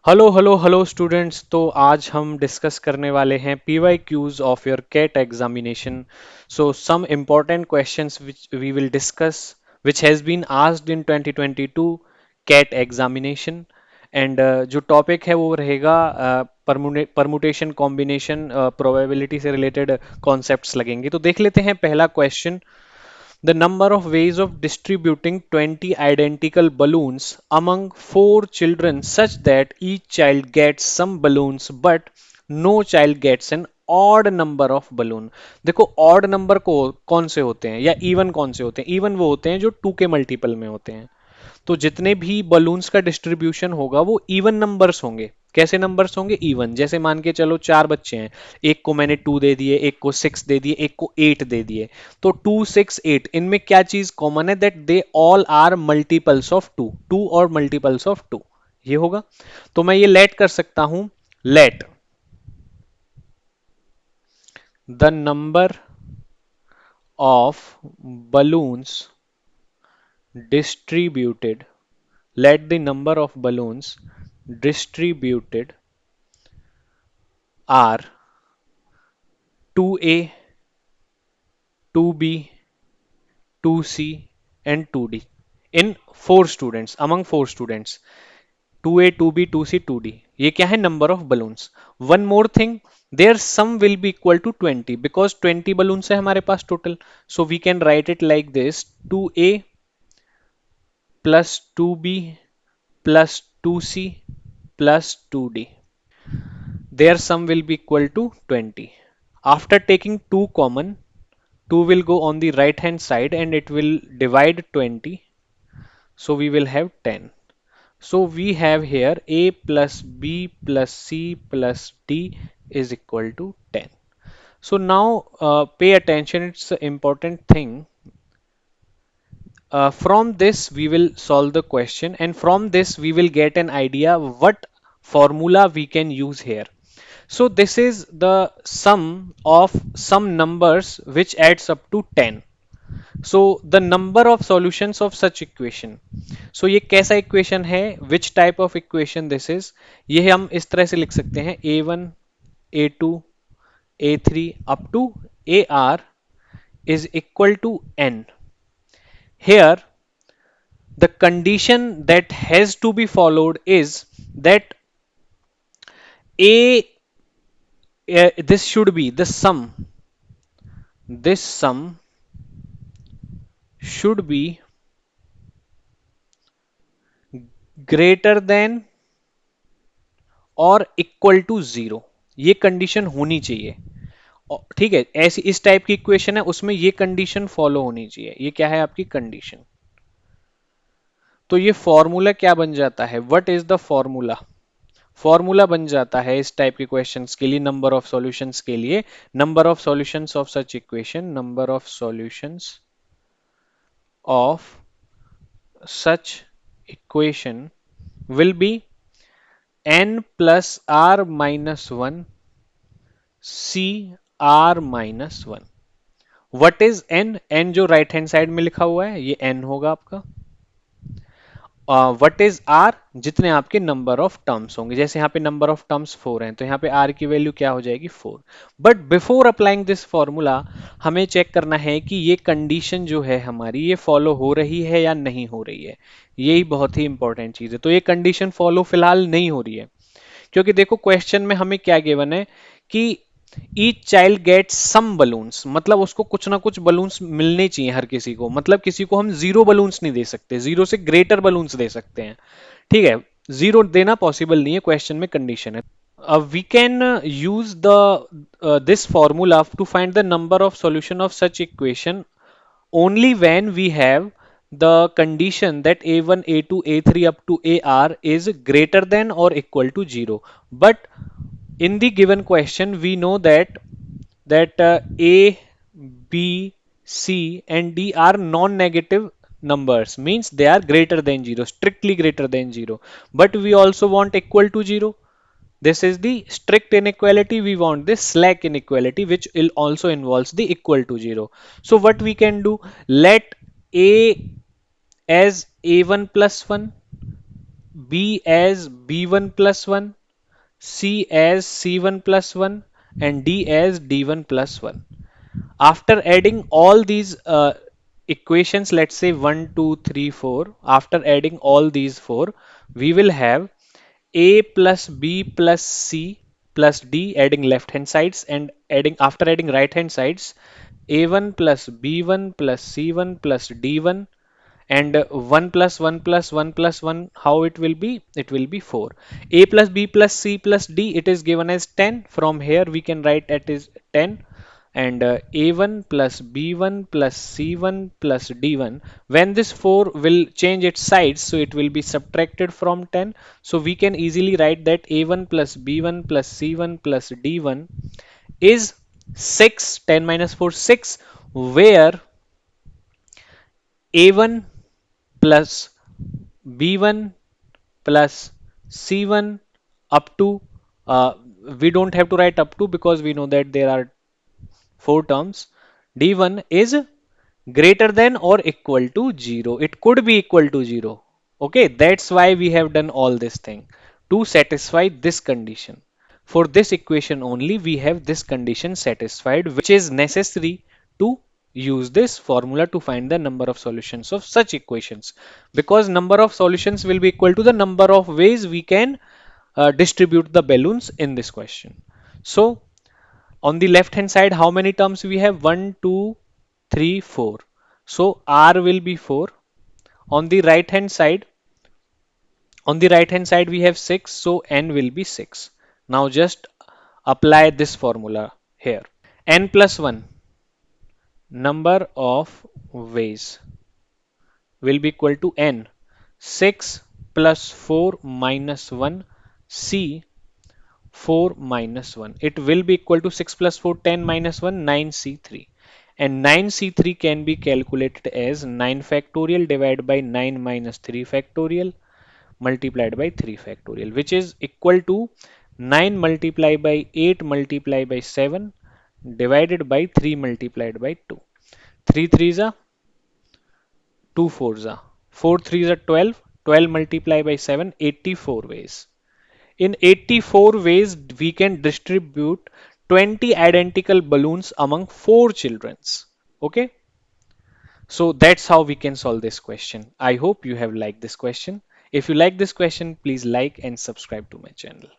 Hello hello hello students. तो आज हम डिस्कस करने वाले हैं PYQs of your CAT examination. So some important questions which we will discuss which has been asked in 2022 CAT examination. And जो topic है वो रहेगा परमुटेशन कॉम्बिनेशन प्रोबेबिलिटी से रिलेटेड कॉन्सेप्ट्स लगेंगे। तो देख लेते हैं पहला question. The number of ways of distributing 20 identical balloons among 4 children such that each child gets some balloons but no child gets an odd number of balloon। देखो odd number को कौन से होते हैं या even कौन से होते हैं? even वो होते हैं जो 2 के मल्टीपल में होते हैं। तो जितने भी बलून्स का डिस्ट्रीब्यूशन होगा वो इवन नंबर्स होंगे। कैसे नंबर्स होंगे? इवन। जैसे मान के चलो 4 बच्चे हैं, एक को मैंने 2 दे दिए, एक को 6 दे दिए, एक को 8 दे दिए। तो 2 6 8 इनमें क्या चीज कॉमन है? That they all are multiples of 2, 2 और मल्टीपल्स ऑफ 2। ये होगा। तो मैं ये लेट कर सकता हूं। Let the number of balloons distributed, let the number of balloons distributed are 2A, 2B, 2C and 2D in 4 students, among 4 students। 2A, 2B, 2C, 2D, ये क्या है? Number of balloons. One more thing, their sum will be equal to 20 because 20 balloons है हमारे पास total. So we can write it like this: 2A plus 2B plus 2C plus 2D. Their sum will be equal to 20. After taking 2 common, 2 will go on the right hand side and it will divide 20. So we will have 10. So we have here A plus B plus C plus D is equal to 10. So now pay attention, it's an important thing. From this we will solve the question, and from this we will get an idea what formula we can use here. So this is the sum of some numbers which adds up to 10. So the number of solutions of such equation. So ये कैसा equation है? Which type of equation this is? ये हम इस तरह से लिख सकते हैं: a1 a2 a3 up to ar is equal to n. Here the condition that has to be followed is that a this should be the sum. This sum should be greater than और equal to zero. ये condition होनी चाहिए। ठीक है, ऐसी इस type की equation है, उसमें ये कंडीशन फॉलो होनी चाहिए। ये क्या है? आपकी कंडीशन। तो ये फॉर्मूला क्या बन जाता है? What is the formula? Formula बन जाता है इस टाइप के क्वेश्चंस के लिए, नंबर ऑफ सॉल्यूशंस के लिए: number of solutions of such equation, number of solutions of such equation will be n plus r minus 1 c r minus 1। What is n? n जो राइट हैंड साइड में लिखा हुआ है ये n होगा आपका। What is r? जितने आपके नंबर ऑफ टर्म्स होंगे। जैसे यहाँ पे नंबर ऑफ टर्म्स 4 हैं तो यहाँ पे r की वैल्यू क्या हो जाएगी? 4। But before applying this formula हमें चेक करना है कि ये कंडीशन जो है हमारी ये फॉलो हो रही है या नहीं हो रही है। यही बहुत ही इंपॉर्टेंट चीज है। तो ये कंडीशन फॉलो फिलहाल नहीं हो रही है, क्योंकि देखो क्वेश्चन में हमें क्या गिवन है कि each child gets some balloons, मतलब उसको कुछ ना कुछ बलून्स मिलने चाहिए हर किसी को। मतलब किसी को हम जीरो बलून्स नहीं दे सकते, जीरो से ग्रेटर बलून्स दे सकते हैं। ठीक है, जीरो देना पॉसिबल नहीं है, क्वेश्चन में कंडीशन है। We can use the this formula to find the number of solution of such equation only when we have the condition that a1 a2 a3 up to ar is greater than or equal to 0. But in the given question we know that a b c and d are non-negative numbers, means they are greater than 0, strictly greater than 0, but we also want equal to 0. This is the strict inequality. We want this slack inequality, which will also involves the equal to 0. So what we can do? Let a as a1 plus 1, B as B1 plus 1, C as C1 plus 1, and D as D1 plus 1. After adding all these equations, let's say 1, 2, 3, 4, after adding all these four, we will have A plus B plus C plus D, adding left hand sides, and adding after adding right hand sides, A1 plus B1 plus C1 plus D1, and 1 plus 1 plus 1 plus 1, how it will be? It will be 4. A plus B plus C plus D, it is given as 10. From here we can write it is 10. And A1 plus B1 plus C1 plus D1, when this 4 will change its sides, so it will be subtracted from 10. So we can easily write that A1 plus B1 plus C1 plus D1 is 6. 10 minus 4, 6, where A1 plus B1 plus C1 up to, uh, we don't have to write up to because we know that there are four terms. D1 is greater than or equal to 0. It could be equal to 0. Okay, that's why we have done all this thing to satisfy this condition. For this equation only, we have this condition satisfied, which is necessary to use this formula to find the number of solutions of such equations, because number of solutions will be equal to the number of ways we can distribute the balloons in this question. So on the left hand side, how many terms we have? 1, 2, 3, 4. So R will be 4. On the right hand side, we have 6, so N will be 6. Now just apply this formula here. N plus 1, number of ways, will be equal to N. 6 plus 4 minus 1, C 4 minus 1. It will be equal to 6 plus 4, 10 minus 1, 9C3. And 9C3 can be calculated as 9 factorial divided by 9 minus 3 factorial multiplied by 3 factorial, which is equal to 9 multiplied by 8 multiplied by 7 divided by 3 multiplied by 2. 3 threes are 2 fours are 4 threes are 12. 12 multiplied by 7, 84 ways. In 84 ways, we can distribute 20 identical balloons among 4 childrens. Okay, so that's how we can solve this question. I hope you have liked this question. If you like this question, please like and subscribe to my channel.